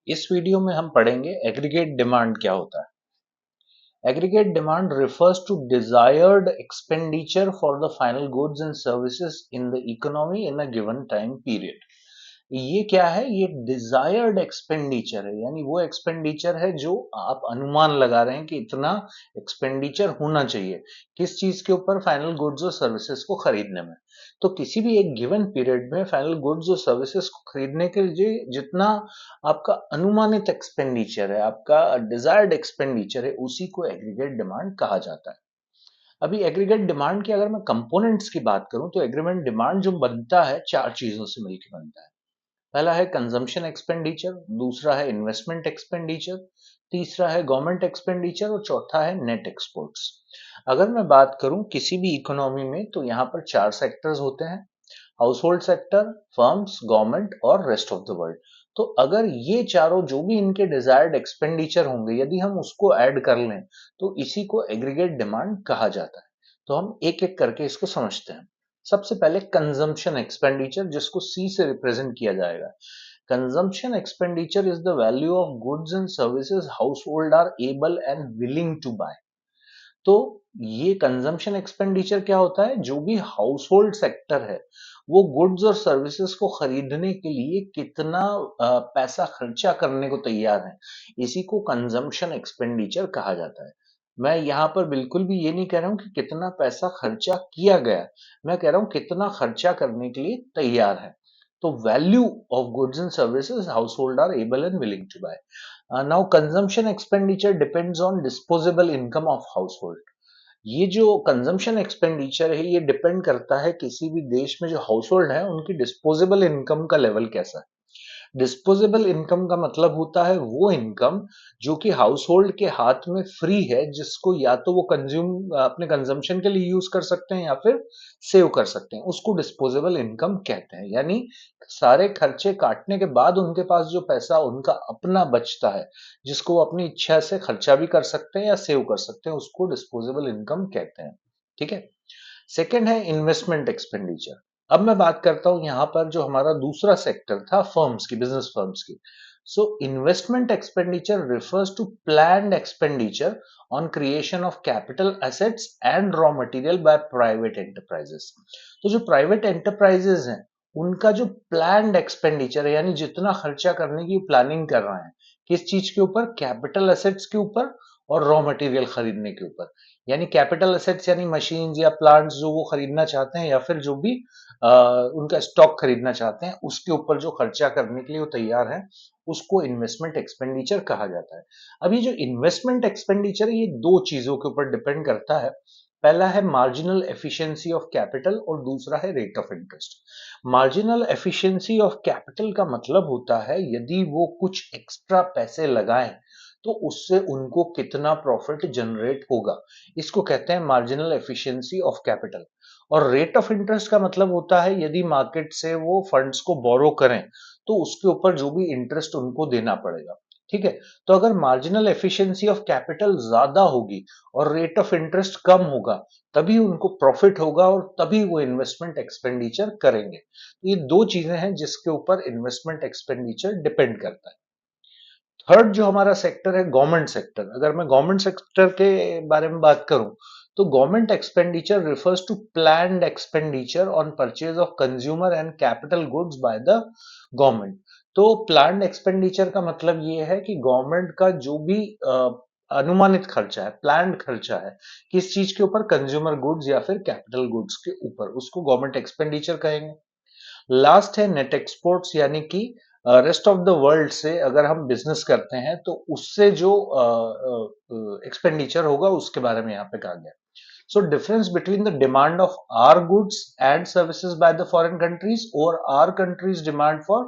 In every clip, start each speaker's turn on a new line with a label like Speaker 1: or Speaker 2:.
Speaker 1: इस वीडियो में हम पढ़ेंगे एग्रीगेट डिमांड क्या होता है। Aggregate demand refers to desired expenditure for the final goods and services in the economy in a given time period। ये क्या है? ये डिजायर्ड एक्सपेंडिचर है, यानी वो एक्सपेंडिचर है जो आप अनुमान लगा रहे हैं कि इतना एक्सपेंडिचर होना चाहिए किस चीज के ऊपर, फाइनल गुड्स और सर्विसेज को खरीदने में। तो किसी भी एक गिवन पीरियड में फाइनल गुड्स और सर्विसेज को खरीदने के लिए जितना आपका अनुमानित एक्सपेंडिचर है, आपका डिजायर्ड एक्सपेंडिचर है, उसी को एग्रीगेट डिमांड कहा जाता है। अभी एग्रीगेट डिमांड की अगर मैं कंपोनेंट्स की बात करूं तो एग्रीगेट डिमांड जो बनता है चार चीजों से मिलकर बनता है। पहला है कंजम्पशन एक्सपेंडिचर, दूसरा है इन्वेस्टमेंट एक्सपेंडिचर, तीसरा है गवर्नमेंट एक्सपेंडिचर और चौथा है नेट एक्सपोर्ट्स। अगर मैं बात करूं किसी भी इकोनॉमी में तो यहाँ पर चार सेक्टर्स होते हैं: house hold sector, firms, government और रेस्ट ऑफ द वर्ल्ड। तो अगर ये चारों जो भी इनके डिजायर्ड एक्सपेंडिचर होंगे, यदि हम उसको ऐड कर लें तो इसी को एग्रीगेट डिमांड कहा जाता है। तो हम एक एक करके इसको समझते हैं। सबसे पहले कंजम्पशन एक्सपेंडिचर, जिसको सी से रिप्रेजेंट किया जाएगा। Consumption expenditure is the value of goods and services household are able and willing to buy. तो ये कंजम्पशन एक्सपेंडिचर क्या होता है? जो भी हाउस होल्ड सेक्टर है वो गुड्स और सर्विसेज को खरीदने के लिए कितना पैसा खर्चा करने को तैयार है, इसी को कंजम्पशन एक्सपेंडिचर कहा जाता है। मैं यहाँ पर बिल्कुल भी ये नहीं कह रहा हूँ कि कितना पैसा खर्चा किया गया, मैं कह रहा हूँ कितना खर्चा करने के लिए तैयार है। तो value of goods and services household are able and willing to buy. Now consumption expenditure depends on disposable income of household. ये जो कंजम्पशन एक्सपेंडिचर है ये डिपेंड करता है किसी भी देश में जो हाउस होल्ड है उनकी डिस्पोजेबल इनकम का लेवल कैसा है। डिस्पोजेबल इनकम का मतलब होता है वो इनकम जो कि हाउस होल्ड के हाथ में फ्री है, जिसको या तो वो कंज्यूम अपने कंजम्पशन के लिए यूज कर सकते हैं या फिर सेव कर सकते हैं, उसको डिस्पोजेबल इनकम कहते हैं। यानी सारे खर्चे काटने के बाद उनके पास जो पैसा उनका अपना बचता है, जिसको वो अपनी इच्छा से खर्चा भी कर सकते हैं या सेव कर सकते हैं, उसको डिस्पोजेबल इनकम कहते हैं। ठीक है। सेकंड है इन्वेस्टमेंट एक्सपेंडिचर। अब मैं बात करता हूं यहां पर जो हमारा दूसरा सेक्टर था फर्म्स की, बिजनेस फर्म्स की। So investment expenditure refers to planned expenditure on creation of capital assets and raw material by private enterprises. तो जो प्राइवेट एंटरप्राइजेस हैं उनका जो प्लान्ड एक्सपेंडिचर है, यानी जितना खर्चा करने की प्लानिंग कर रहे हैं, किस चीज के ऊपर? कैपिटल एसेट्स के ऊपर और रॉ मटेरियल खरीदने के ऊपर। यानी कैपिटल एसेट्स यानी मशीन्स या प्लांट्स जो वो खरीदना चाहते हैं या फिर जो भी उनका स्टॉक खरीदना चाहते हैं, उसके ऊपर जो खर्चा करने के लिए वो तैयार है, उसको इन्वेस्टमेंट एक्सपेंडिचर कहा जाता है। अब ये जो इन्वेस्टमेंट एक्सपेंडिचर है ये दो चीजों के ऊपर डिपेंड करता है। पहला है मार्जिनल एफिशिएंसी ऑफ कैपिटल और दूसरा है rate of interest. Marginal efficiency of capital का मतलब होता है यदि वो कुछ एक्स्ट्रा पैसे लगाएं तो उससे उनको कितना प्रॉफिट जनरेट होगा, इसको कहते हैं मार्जिनल एफिशिएंसी ऑफ कैपिटल। और रेट ऑफ इंटरेस्ट का मतलब होता है यदि मार्केट से वो फंड्स को बोरो करें तो उसके ऊपर जो भी इंटरेस्ट उनको देना पड़ेगा। ठीक है। तो अगर मार्जिनल एफिशिएंसी ऑफ कैपिटल ज्यादा होगी और रेट ऑफ इंटरेस्ट कम होगा, तभी उनको प्रॉफिट होगा और तभी वो इन्वेस्टमेंट एक्सपेंडिचर करेंगे। तो ये दो चीजें हैं जिसके ऊपर इन्वेस्टमेंट एक्सपेंडिचर डिपेंड करता है। थर्ड जो हमारा सेक्टर है गवर्नमेंट सेक्टर। अगर मैं गवर्नमेंट सेक्टर के बारे में बात करूं तो government expenditure refers to planned expenditure on purchase of consumer and capital goods by the government. तो प्लान्ड एक्सपेंडिचर का मतलब ये है कि गवर्नमेंट का जो भी अनुमानित खर्चा है, प्लान्ड खर्चा है, किस चीज के ऊपर? कंज्यूमर गुड्स या फिर कैपिटल गुड्स के ऊपर, उसको गवर्नमेंट एक्सपेंडिचर कहेंगे। लास्ट है नेट एक्सपोर्ट्स, यानी कि रेस्ट ऑफ द वर्ल्ड से अगर हम बिजनेस करते हैं तो उससे जो एक्सपेंडिचर होगा उसके बारे में यहाँ पे कहा गया। So difference between the demand of our goods and services by the foreign countries और our countries demand for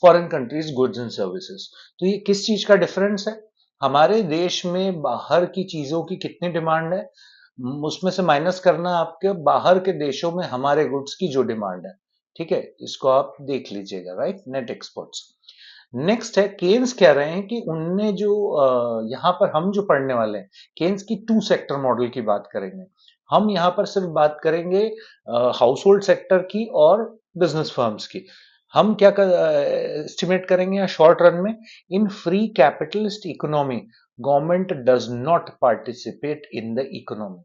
Speaker 1: foreign countries goods and services. तो ये किस चीज का डिफरेंस है? हमारे देश में बाहर की चीजों की कितनी डिमांड है, उसमें से माइनस करना आपके बाहर के देशों में हमारे गुड्स की जो डिमांड है। ठीक है, इसको आप देख लीजिएगा, राइट, नेट एक्सपोर्ट्स। नेक्स्ट है केन्स कह रहे हैं कि उनने जो यहाँ पर हम जो पढ़ने वाले हैं, केन्स की टू सेक्टर मॉडल की बात करेंगे। हम यहाँ पर सिर्फ बात करेंगे हाउस होल्ड सेक्टर की और बिजनेस फर्म्स की। हम क्या एस्टिमेट करेंगे या शॉर्ट रन में, in free capitalist economy government does not participate in the economy.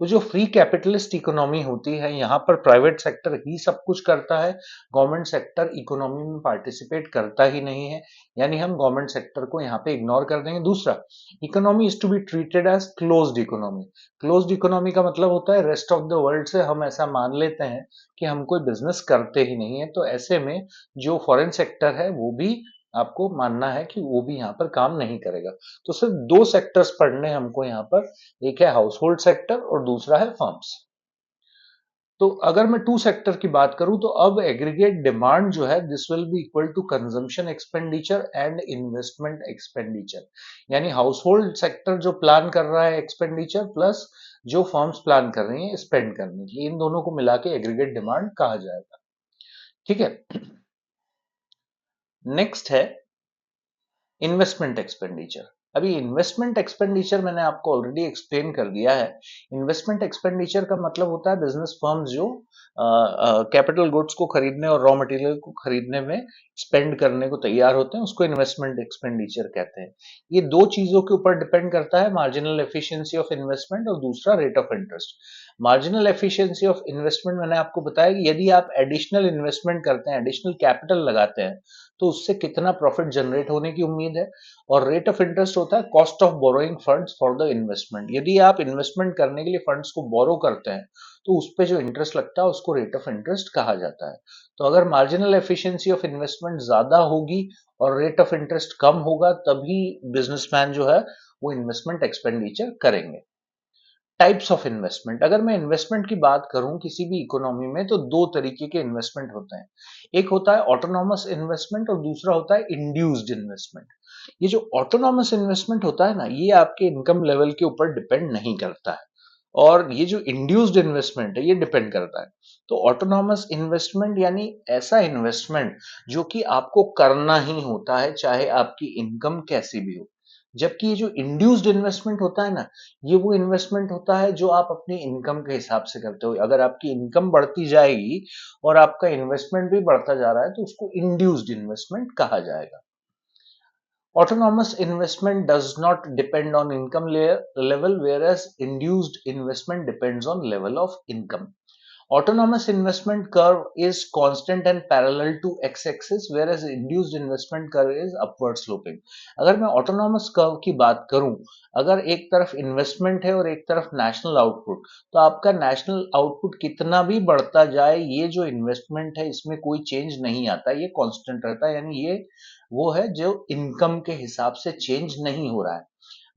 Speaker 1: तो जो फ्री कैपिटलिस्ट इकोनॉमी होती है, यहाँ पर प्राइवेट सेक्टर ही सब कुछ करता है, गवर्नमेंट सेक्टर इकोनॉमी में पार्टिसिपेट करता ही नहीं है, यानी हम गवर्नमेंट सेक्टर को यहाँ पे इग्नोर कर देंगे। दूसरा, economy is to be treated as closed economy. Closed economy का मतलब होता है रेस्ट ऑफ द वर्ल्ड से हम ऐसा मान लेते हैं कि हम कोई बिजनेस करते ही नहीं है, तो ऐसे में जो फॉरेन सेक्टर है वो भी आपको मानना है कि वो भी यहाँ पर काम नहीं करेगा। तो सिर्फ दो सेक्टर्स पढ़ने हमको यहाँ पर, एक है हाउस होल्ड सेक्टर और दूसरा है फर्म्स। तो अगर मैं टू सेक्टर की बात करूं तो अब एग्रीगेट डिमांड जो है this will be equal to consumption expenditure and investment expenditure. यानी हाउस होल्ड सेक्टर जो प्लान कर रहा है एक्सपेंडिचर प्लस जो फर्म्स प्लान कर रही हैं स्पेंड करने की, इन दोनों को मिला के एग्रीगेट डिमांड कहा जाएगा। ठीक है, नेक्स्ट है इन्वेस्टमेंट एक्सपेंडिचर। अभी इन्वेस्टमेंट एक्सपेंडिचर मैंने आपको ऑलरेडी एक्सप्लेन कर दिया है। इन्वेस्टमेंट एक्सपेंडिचर का मतलब होता है बिजनेस फर्म्स जो कैपिटल गुड्स को खरीदने और रॉ मटेरियल को खरीदने में स्पेंड करने को तैयार होते हैं, उसको इन्वेस्टमेंट एक्सपेंडिचर कहते हैं। ये दो चीजों के ऊपर डिपेंड करता है, मार्जिनल एफिशिएंसी ऑफ इन्वेस्टमेंट और दूसरा rate of interest. Marginal efficiency of investment मैंने आपको बताया कि यदि आप एडिशनल इन्वेस्टमेंट करते हैं, एडिशनल कैपिटल लगाते हैं, तो उससे कितना प्रॉफिट जनरेट होने की उम्मीद है। और रेट ऑफ इंटरेस्ट होता है cost of borrowing funds for the investment. यदि आप इन्वेस्टमेंट करने के लिए फंड्स को बोरो करते हैं तो उस पे जो इंटरेस्ट लगता है उसको रेट ऑफ इंटरेस्ट कहा जाता है। तो अगर मार्जिनल एफिशिएंसी ऑफ इन्वेस्टमेंट ज्यादा होगी और रेट ऑफ इंटरेस्ट कम होगा, तभी बिजनेसमैन जो है वो इन्वेस्टमेंट एक्सपेंडिचर करेंगे। टाइप्स ऑफ इन्वेस्टमेंट, अगर मैं इन्वेस्टमेंट की बात करूं किसी भी इकोनॉमी में, तो दो तरीके के इन्वेस्टमेंट होते हैं। एक होता है ऑटोनॉमस इन्वेस्टमेंट और दूसरा होता है इंड्यूस्ड इन्वेस्टमेंट। ये जो ऑटोनॉमस इन्वेस्टमेंट होता है ना, ये आपके इनकम लेवल के ऊपर डिपेंड नहीं करता है, और ये जो इंड्यूस्ड इन्वेस्टमेंट है ये डिपेंड करता है। तो ऑटोनॉमस इन्वेस्टमेंट यानी ऐसा इन्वेस्टमेंट जो कि आपको करना ही होता है चाहे आपकी इनकम कैसी भी हो। जबकि ये जो इंड्यूस्ड इन्वेस्टमेंट होता है ना, ये वो इन्वेस्टमेंट होता है जो आप अपनी इनकम के हिसाब से करते हो। अगर आपकी इनकम बढ़ती जाएगी और आपका इन्वेस्टमेंट भी बढ़ता जा रहा है तो उसको इंड्यूस्ड इन्वेस्टमेंट कहा जाएगा। Autonomous investment does not depend on income level, whereas induced investment depends on level of income. Autonomous investment curve is constant and parallel to x-axis, whereas induced investment curve is upward sloping. अगर मैं autonomous curve की बात करूं, अगर एक तरफ investment है और एक तरफ नेशनल आउटपुट, तो आपका नेशनल आउटपुट कितना भी बढ़ता जाए, ये जो इन्वेस्टमेंट है इसमें कोई चेंज नहीं आता, ये कांस्टेंट रहता है, यानी ये वो है जो इनकम के हिसाब से चेंज नहीं हो रहा है।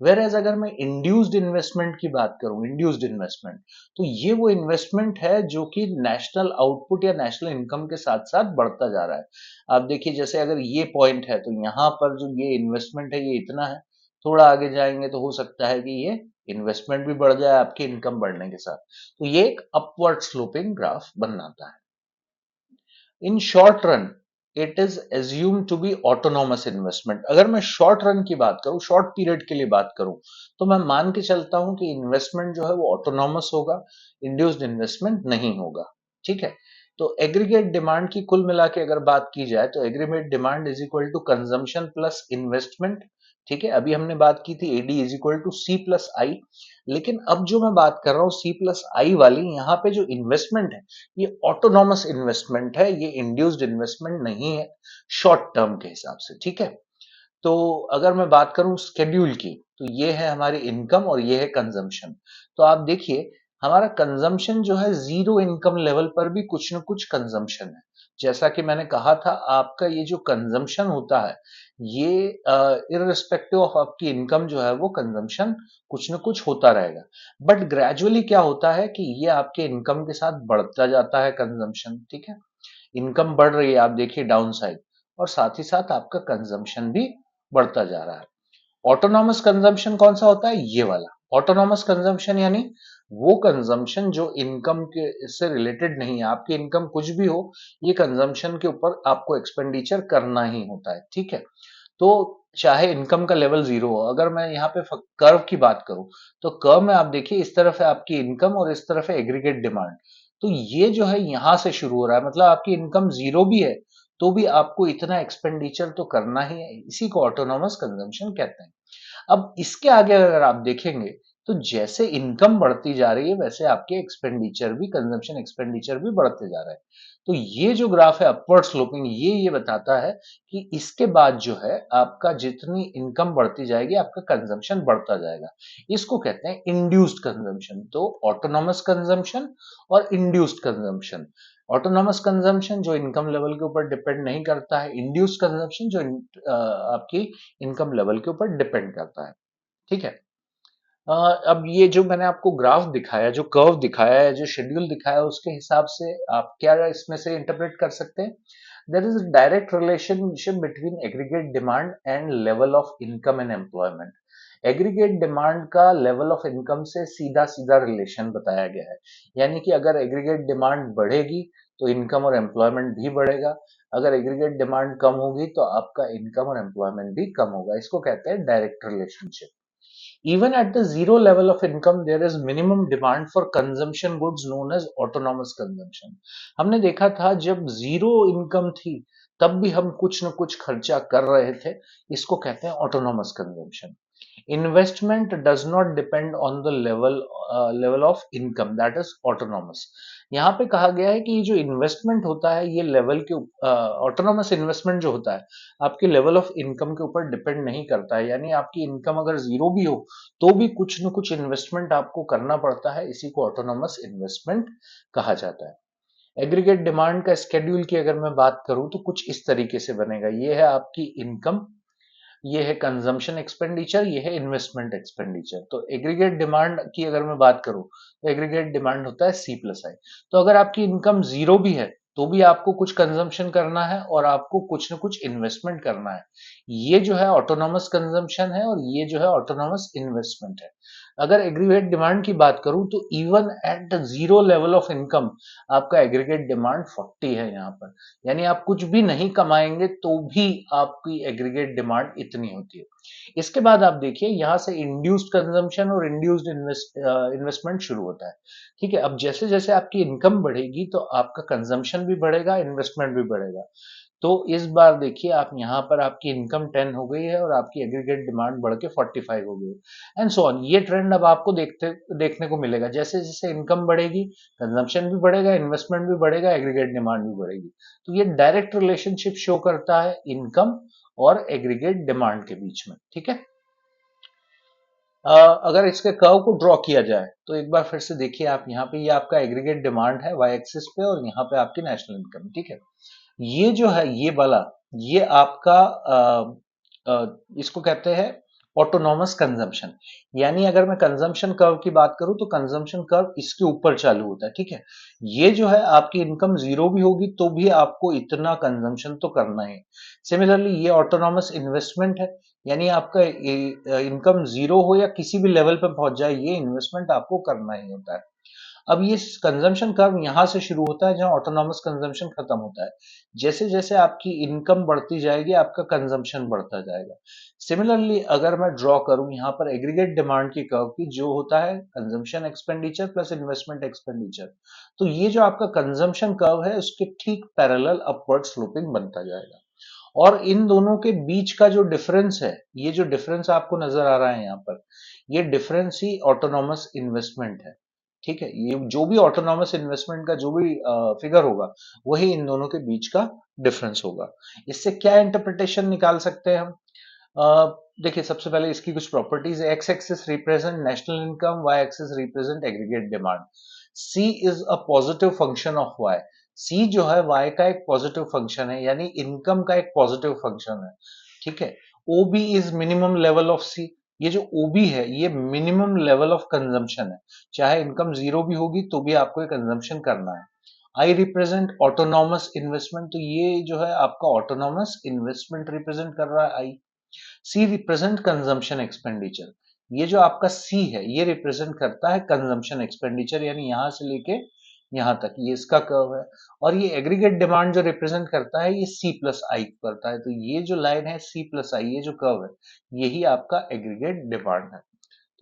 Speaker 1: वेर एज अगर मैं इंड्यूस्ड इन्वेस्टमेंट की बात करूं, इंड्यूस्ड इन्वेस्टमेंट, तो ये वो इन्वेस्टमेंट है जो कि नेशनल आउटपुट या नेशनल इनकम के साथ साथ बढ़ता जा रहा है। आप देखिए, जैसे अगर ये पॉइंट है तो यहाँ पर जो ये इन्वेस्टमेंट है ये इतना है, थोड़ा आगे जाएंगे तो हो सकता है कि ये इन्वेस्टमेंट भी बढ़ जाए आपकी इनकम बढ़ने के साथ। तो ये एक अपवर्ड स्लोपिंग ग्राफ बनाता है। In short run it is assume to be autonomous investment. अगर मैं शॉर्ट रन की बात करूं, शॉर्ट पीरियड के लिए बात करूं, तो मैं मान के चलता हूं कि इन्वेस्टमेंट जो है वो ऑटोनॉमस होगा, इंड्यूस्ड इन्वेस्टमेंट नहीं होगा। ठीक है, तो एग्रीगेट डिमांड की कुल मिला के अगर बात की जाए तो aggregate demand is equal to consumption plus investment. ठीक है, अभी हमने बात की थी AD is equal to C plus I, लेकिन अब जो मैं बात कर रहा हूं सी प्लस आई वाली, यहाँ पे जो इन्वेस्टमेंट है ये ऑटोनॉमस इन्वेस्टमेंट है, ये इंड्यूस्ड इन्वेस्टमेंट नहीं है शॉर्ट टर्म के हिसाब से। ठीक है, तो अगर मैं बात करूं स्केड्यूल की, तो ये है हमारी इनकम और ये है कंजम्पशन। तो आप देखिए, हमारा कंजम्पशन जो है जीरो इनकम लेवल पर भी कुछ न कुछ कंजम्पशन है। जैसा कि मैंने कहा था, आपका ये जो कंजम्पशन होता है ये इररिस्पेक्टिव ऑफ आपकी इनकम जो है वो कंजम्पशन कुछ न कुछ होता रहेगा। बट ग्रेजुअली क्या होता है कि ये आपके इनकम के साथ बढ़ता जाता है कंजम्पशन। ठीक है, इनकम बढ़ रही है, आप देखिए डाउन साइड, और साथ ही साथ आपका कंजम्पशन भी बढ़ता जा रहा है। ऑटोनॉमस कंजम्पशन कौन सा होता है? ये वाला ऑटोनॉमस कंजम्पशन, यानी वो कंजम्पशन जो इनकम के से रिलेटेड नहीं है, आपकी इनकम कुछ भी हो, ये कंजम्पशन के ऊपर आपको एक्सपेंडिचर करना ही होता है। ठीक है, तो चाहे इनकम का लेवल जीरो हो, अगर मैं यहाँ पे कर्व की बात करूं, तो कर्व में आप देखिए इस तरफ है आपकी इनकम और इस तरफ है एग्रीगेट डिमांड। तो ये जो है यहां से शुरू हो रहा है, मतलब आपकी इनकम जीरो भी है तो भी आपको इतना एक्सपेंडिचर तो करना ही है, इसी को ऑटोनॉमस कंजम्पशन कहते हैं। अब इसके आगे अगर आप देखेंगे तो जैसे इनकम बढ़ती जा रही है वैसे आपके एक्सपेंडिचर भी, कंजम्पशन एक्सपेंडिचर भी बढ़ते जा रहे हैं। तो ये जो ग्राफ है अपवर्ड स्लोपिंग, ये बताता है कि इसके बाद जो है आपका जितनी इनकम बढ़ती जाएगी आपका कंजम्पशन बढ़ता जाएगा। इसको कहते हैं इंड्यूस्ड कंजम्पशन। तो ऑटोनॉमस कंजम्पशन और इंड्यूस्ड कंजम्पशन। ऑटोनॉमस कंजम्पशन जो इनकम लेवल के ऊपर डिपेंड नहीं करता है, इंड्यूस्ड कंजम्पशन जो आपकी इनकम लेवल के ऊपर डिपेंड करता है। ठीक है। अ, अब ये जो मैंने आपको ग्राफ दिखाया, जो कर्व दिखाया है, जो शेड्यूल दिखाया है, उसके हिसाब से आप क्या इसमें से इंटरप्रेट कर सकते हैं? There is a direct relationship between aggregate demand and level of income and employment. Aggregate demand का लेवल ऑफ इनकम से सीधा सीधा रिलेशन बताया गया है। यानी कि अगर एग्रीगेट डिमांड बढ़ेगी तो इनकम और एम्प्लॉयमेंट भी बढ़ेगा। अगर एग्रीगेट डिमांड कम होगी तो आपका इनकम और एम्प्लॉयमेंट भी कम होगा। इसको कहते हैं direct relationship. Even at the zero level of income, there is minimum demand for consumption goods known as autonomous consumption. हमने देखा था जब जीरो इनकम थी तब भी हम कुछ न कुछ खर्चा कर रहे थे, इसको कहते हैं autonomous consumption. Investment does not depend on the level of income, that is autonomous. यहाँ पे कहा गया है कि ये जो इन्वेस्टमेंट होता है ये लेवल के ऑटोनॉमस इन्वेस्टमेंट जो होता है आपके लेवल ऑफ इनकम के ऊपर डिपेंड नहीं करता है। यानी आपकी इनकम अगर जीरो भी हो तो भी कुछ न कुछ इन्वेस्टमेंट आपको करना पड़ता है, इसी को ऑटोनॉमस इन्वेस्टमेंट कहा जाता है। एग्रीगेट डिमांड का स्केड्यूल की अगर मैं बात करूं तो कुछ इस तरीके से बनेगा। ये है आपकी इनकम, ये है कंजम्पशन एक्सपेंडिचर, ये है इन्वेस्टमेंट एक्सपेंडिचर। तो एग्रीगेट डिमांड की अगर मैं बात करूं तो एग्रीगेट डिमांड होता है सी प्लस आई। तो अगर आपकी इनकम जीरो भी है तो भी आपको कुछ कंजम्पशन करना है और आपको कुछ ना कुछ इन्वेस्टमेंट करना है। ये जो है ऑटोनॉमस कंजम्पशन है और ये जो है ऑटोनॉमस इन्वेस्टमेंट है। अगर एग्रीगेट डिमांड की बात करूं तो even at zero level of income आपका एग्रीगेट डिमांड 40 है यहाँ पर। यानी आप कुछ भी नहीं कमाएंगे तो भी आपकी एग्रीगेट डिमांड इतनी होती है। इसके बाद आप देखिए यहाँ से इंड्यूस्ड कंजम्पशन और इंड्यूस्ड इन्वेस्टमेंट शुरू होता है। ठीक है। अब जैसे जैसे आपकी इनकम बढ़ेगी तो आपका कंजम्पशन भी बढ़ेगा, इन्वेस्टमेंट भी बढ़ेगा। तो इस बार देखिए आप यहाँ पर आपकी इनकम 10 हो गई है और आपकी एग्रीगेट डिमांड बढ़ के 45 हो गई है एंड सो ऑन। ये ट्रेंड अब आपको देखने को मिलेगा। जैसे जैसे इनकम बढ़ेगी कंजम्पशन भी बढ़ेगा, इन्वेस्टमेंट भी बढ़ेगा, एग्रीगेट डिमांड भी बढ़ेगी। तो ये डायरेक्ट रिलेशनशिप शो करता है इनकम और एग्रीगेट डिमांड के बीच में। ठीक है। अगर इसके कर्व को ड्रॉ किया जाए तो एक बार फिर से देखिए आप यहाँ पे, ये आपका एग्रीगेट डिमांड है वाई एक्सिस पे और यहाँ पे आपकी नेशनल इनकम। ठीक है। ये जो है ये वाला, ये आपका इसको कहते हैं ऑटोनॉमस कंजम्पशन। यानी अगर मैं कंजम्पशन कर्व की बात करूं तो कंजम्पशन कर्व इसके ऊपर चालू होता है। ठीक है। ये जो है आपकी इनकम जीरो भी होगी तो भी आपको इतना कंजम्पशन तो करना है। सिमिलरली ये ऑटोनॉमस इन्वेस्टमेंट है। यानी आपका इनकम जीरो हो या किसी भी लेवल पे पहुंच जाए ये इन्वेस्टमेंट आपको करना ही होता है। अब ये कंजम्पशन कर्व यहां से शुरू होता है जहां ऑटोनॉमस कंजम्पशन खत्म होता है। जैसे जैसे आपकी इनकम बढ़ती जाएगी आपका कंजम्पशन बढ़ता जाएगा। सिमिलरली अगर मैं ड्रॉ करूं यहाँ पर एग्रीगेट डिमांड की कर्व की, जो होता है consumption expenditure plus investment expenditure, तो ये जो आपका कंजम्पशन कर्व है उसके ठीक पैरेलल अपवर्ड स्लोपिंग बनता जाएगा। और इन दोनों के बीच का जो डिफरेंस है, ये जो डिफरेंस आपको नजर आ रहा है यहाँ पर, ये डिफरेंस ही ऑटोनॉमस इन्वेस्टमेंट है। ठीक है। ये जो भी ऑटोनॉमस इन्वेस्टमेंट का जो भी फिगर होगा वही इन दोनों के बीच का डिफरेंस होगा। इससे क्या इंटरप्रिटेशन निकाल सकते हैं हम? देखिए सबसे पहले इसकी कुछ प्रॉपर्टीज है। X axis represent national income, Y axis represent aggregate demand. C is a positive function of Y. C जो है वाई का एक पॉजिटिव फंक्शन है, यानी इनकम का एक पॉजिटिव फंक्शन है। ठीक है। ओबी इज मिनिमम लेवल ऑफ सी। ये जो ओबी है ये मिनिमम लेवल ऑफ कंजम्पशन है। चाहे इनकम जीरो भी होगी तो भी आपको ये कंजम्पशन करना है। I represent autonomous investment. तो ये जो है आपका ऑटोनॉमस इन्वेस्टमेंट रिप्रेजेंट कर रहा है आई। सी रिप्रेजेंट कंजम्पशन एक्सपेंडिचर। ये जो आपका सी है ये रिप्रेजेंट करता है कंजम्पशन एक्सपेंडिचर, यानी यहां से लेके यहां तक ये इसका कर्व है। और ये एग्रीगेट डिमांड जो रिप्रेजेंट करता है ये सी प्लस आई करता है। तो ये जो लाइन है सी प्लस आई, ये जो कर्व है यही आपका एग्रीगेट डिमांड है।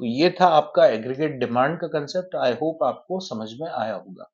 Speaker 1: तो ये था आपका एग्रीगेट डिमांड का कंसेप्ट। आई होप आपको समझ में आया होगा।